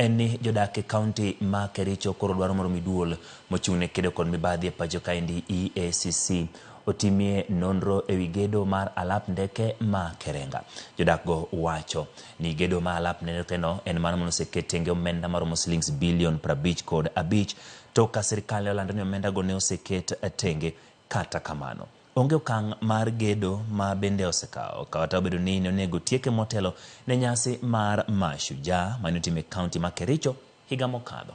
eni jodake county ma Kericho koro dwaro moro miduol mochung'ne kedo kod mibadhi e pacho kaendi EACC otimie nonro ewi gedo mar alap ndeke ma Kerenga. Jodak go wacho ni gedo ma alap ndeke no en mano monoseket tenge omenda maromo shillings bilion 50 kod 5 to ka sirkal olando ni omenda go ne oseket tenge. Kata kamano onge okang' mar gedo ma bende osekao kata obedo ni onego tieke motelo ne nyasi mar Mashujaa mane otime kaunti ma Kericho higa mokadho.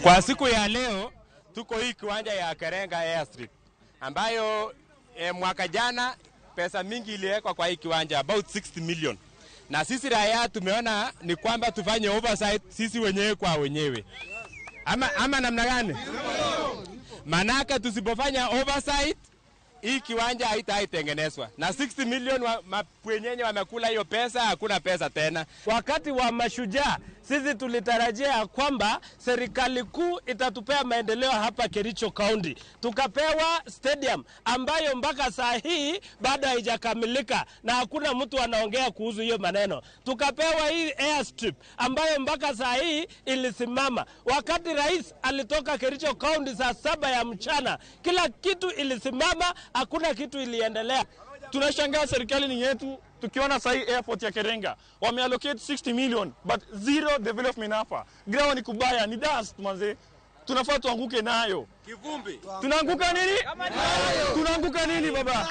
Kwa siku ya leo tuko hii kiwanja ya Kerenga Airstrip ambayo mwaka jana pesa mingi iliwekwa kwa hii kiwanja about 60 million. Na sisi raia tumeona ni kwamba tufanye oversight sisi wenyewe kwa wenyewe. Ama namna gani? Manaka tusipofanya oversight hii kiwanja haitaitengenezwa. Na 60 million mapwenyenye wamekula hiyo pesa, hakuna pesa tena. Wakati wa Mashujaa sisi tulitarajia kwamba serikali kuu itatupea maendeleo hapa Kericho County. Tukapewa stadium ambayo mpaka saa hii bado haijakamilika na hakuna mtu anaongea kuhusu hiyo maneno. Tukapewa hii airstrip ambayo mpaka saa hii ilisimama. Wakati rais alitoka Kericho County saa 7 ya mchana, kila kitu ilisimama, hakuna kitu iliendelea. Tunashangaa serikali ni yetu. Tukiona sahi airport ya Kerenga wameallocate 60 million but zero development hapa. Ground ni kubaya, ni dust manze. Tunafaa tuanguke nayo. Kivumbi. Tunaanguka nini? Tunaanguka nini baba?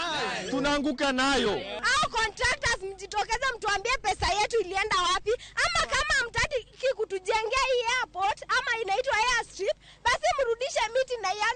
Tunaanguka nayo. Au contractors mjitokeze mtuambie pesa yetu ilienda wapi? Ama kama hamtaki kutujengea hii airport ama inaitwa airstrip, basi mrudishe miti na ianze